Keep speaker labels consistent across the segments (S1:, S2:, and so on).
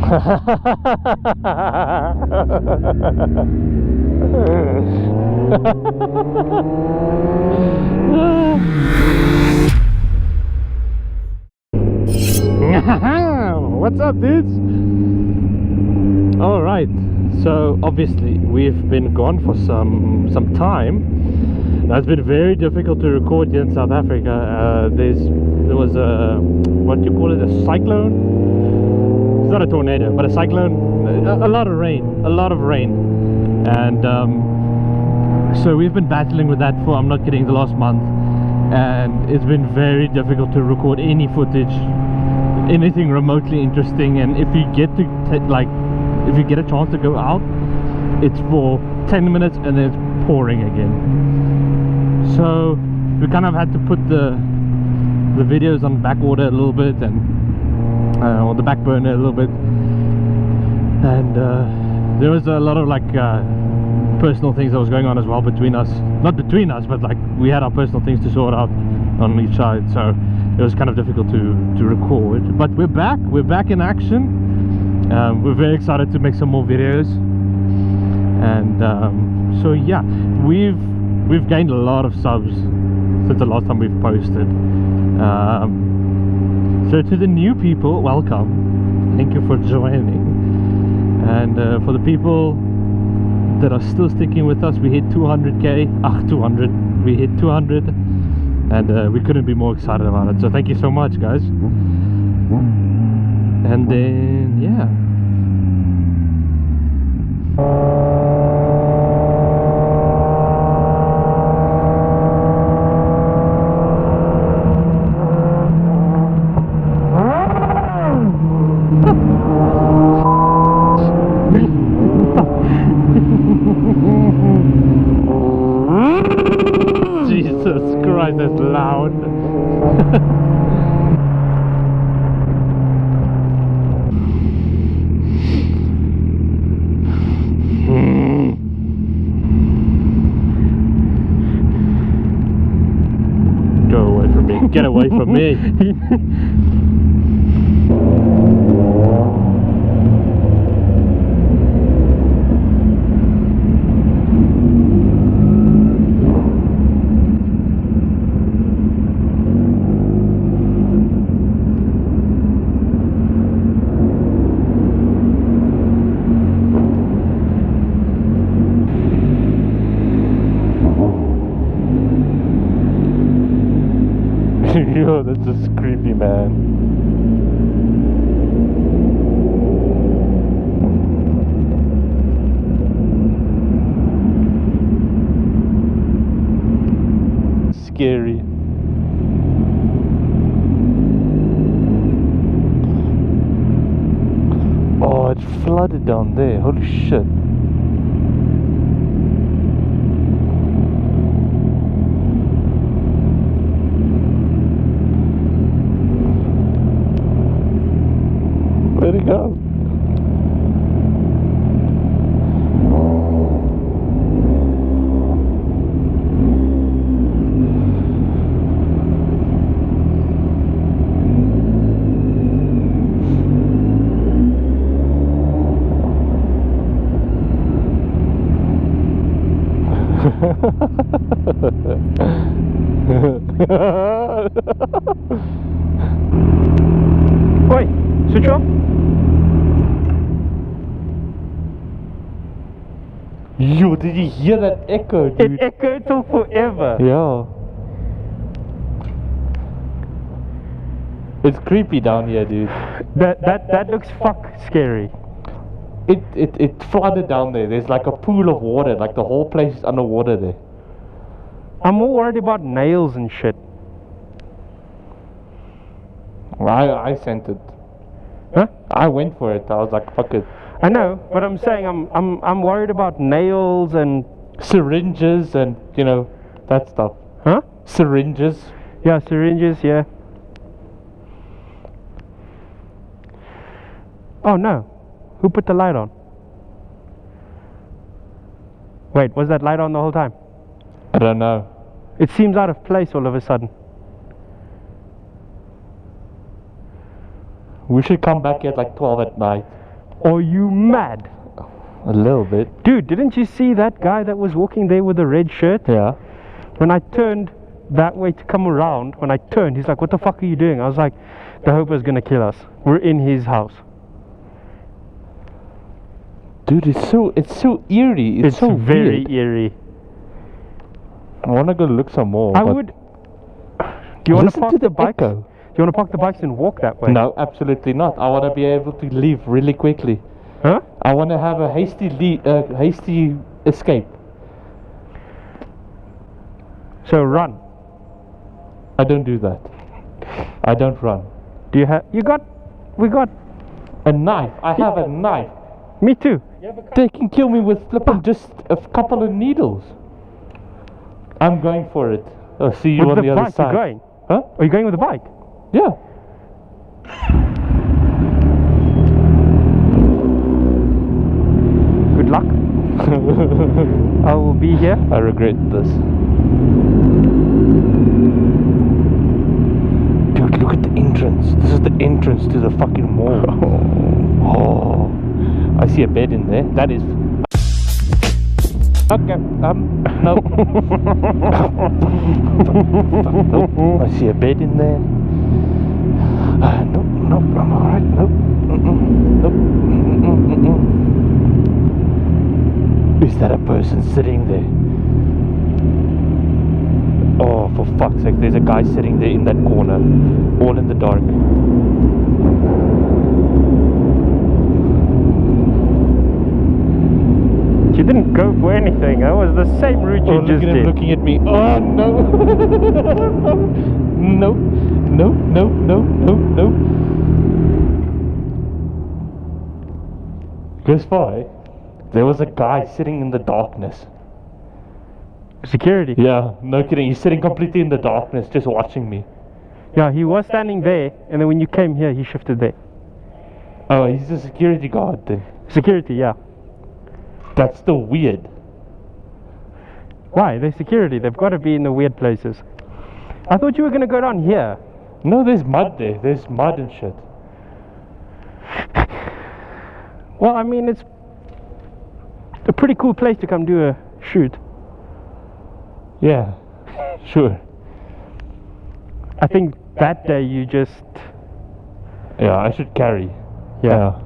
S1: What's up, dudes? All right, so obviously we've been gone for some time. Now, it's been very difficult to record here in South Africa. There was a, what do you call it, a cyclone? It's not a tornado, but a cyclone. A lot of rain, and so we've been battling with that for, I'm not kidding, the last month, and it's been very difficult to record any footage, anything remotely interesting. And if you get to if you get a chance to go out, it's for 10 minutes and then it's pouring again. So we kind of had to put the videos on back order a little bit, and or the back burner a little bit. And there was a lot of personal things that was going on as well between us, not between us, but we had our personal things to sort out on each side, so it was kind of difficult to record. But we're back in action. We're very excited to make some more videos, and so yeah, we've gained a lot of subs since the last time we've posted. So to the new people, welcome, thank you for joining. And for the people that are still sticking with us, we hit 200k. We hit 200, and we couldn't be more excited about it. So thank you so much, guys. And then yeah, Jesus Christ, that's loud. Go away from me. Get away from me. Yo, that's just creepy, man. Scary. Oh, it's flooded down there. Holy shit. Where'd it go? Oi, switch off. Yo, did you hear that echo, dude?
S2: It echoed till forever.
S1: Yeah. It's creepy down here, dude.
S2: That looks scary.
S1: It flooded down there. There's like a pool of water, like the whole place is underwater there.
S2: I'm more worried about nails and shit.
S1: I sent it.
S2: Huh?
S1: I went for it. I was like, fuck it.
S2: I know, but I'm saying I'm worried about nails and
S1: Syringes and, you know, that stuff.
S2: huh?
S1: Syringes.
S2: Yeah, syringes, yeah. Oh no. Who put the light on? Wait, was that light on the whole time?
S1: I don't know.
S2: It seems out of place all of a sudden.
S1: We should come back at like 12 at night.
S2: Are you mad?
S1: A little bit.
S2: Dude, didn't you see that guy that was walking there with the red shirt?
S1: Yeah.
S2: When I turned that way to come around, when I turned, he's like, what the fuck are you doing? I was like, the Hooper's gonna kill us. We're in his house.
S1: Dude, it's so eerie. It's so
S2: very
S1: weird.
S2: eerie.
S1: I wanna go look some more.
S2: I would. Do you want to
S1: listen
S2: park
S1: to
S2: the
S1: the
S2: bikes?
S1: echo.
S2: Do you want to park the bikes and walk that way?
S1: No, absolutely not. I wanna be able to leave really quickly.
S2: Huh?
S1: I wanna have a hasty escape.
S2: So run.
S1: I don't do that. I don't run.
S2: Do you have? We got.
S1: A knife. I have a knife.
S2: Me too.
S1: They can kill me with flipping just a couple of needles. I'm going for it. I'll see you
S2: With
S1: on the other
S2: bike
S1: side.
S2: you're going?
S1: Huh?
S2: Are you going with the bike?
S1: Yeah.
S2: Good luck. I will be here.
S1: I regret this. Dude, look at the entrance. This is the entrance to the fucking mall. Oh, I see a bed in there. That is. Okay. No. Nope. I see a bed in there. Nope. I'm alright. Nope. Is that a person sitting there? Oh, for fuck's sake, there's a guy sitting there in that corner, all in the dark.
S2: You didn't go for anything. That was the same route you
S1: Oh, look
S2: just
S1: at him
S2: did.
S1: looking at me. Oh, no. No. Guess why? There was a guy sitting in the darkness.
S2: Security.
S1: Yeah, no kidding. He's sitting completely in the darkness, just watching me.
S2: Yeah, he was standing there, and then when you came here, he shifted there.
S1: Oh, he's a security guard then.
S2: Security, yeah.
S1: That's still weird.
S2: Why? They're security. They've got to be in the weird places. I thought you were going to go down here.
S1: No, there's mud there. There's mud and shit.
S2: Well, I mean, it's a pretty cool place to come do a shoot.
S1: Yeah, sure.
S2: I think that day you just...
S1: Yeah, I should carry. Yeah,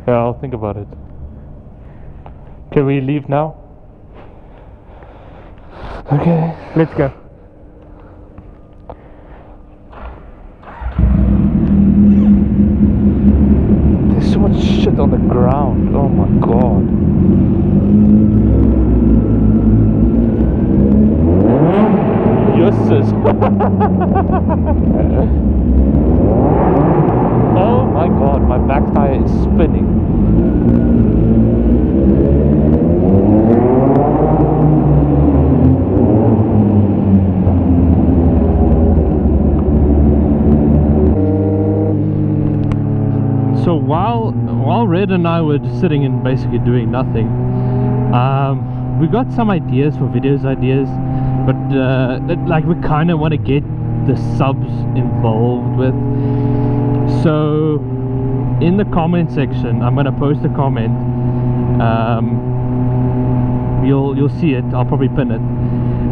S1: I'll think about it. Can we leave now? Okay.
S2: Let's go.
S1: There's so much shit on the ground. Oh my god. Yusses. Oh my god, my back tire is spinning. So while Red and I were just sitting and basically doing nothing, we got some ideas for videos ideas, but like we kind of want to get the subs involved with. So in the comment section, I'm gonna post a comment. You'll see it. I'll probably pin it,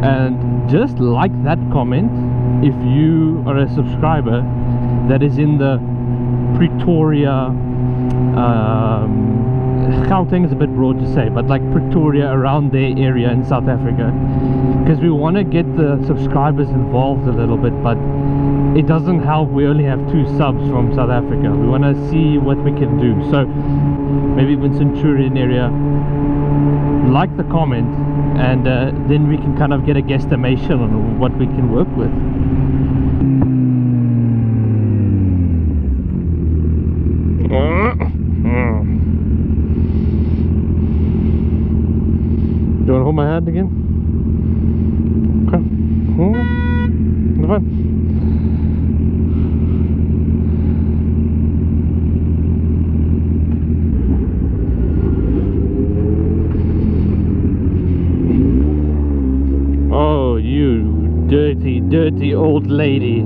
S1: and just like that comment if you are a subscriber that is in the Pretoria, Gauteng is a bit broad to say, but like Pretoria, around their area in South Africa, because we want to get the subscribers involved a little bit, but it doesn't help. We only have 2 subs from South Africa. We want to see what we can do. So maybe in Centurion area, like the comment, and then we can kind of get a guesstimation on what we can work with. Do you want to hold my hand again? Okay. Fine. Oh, you dirty old lady.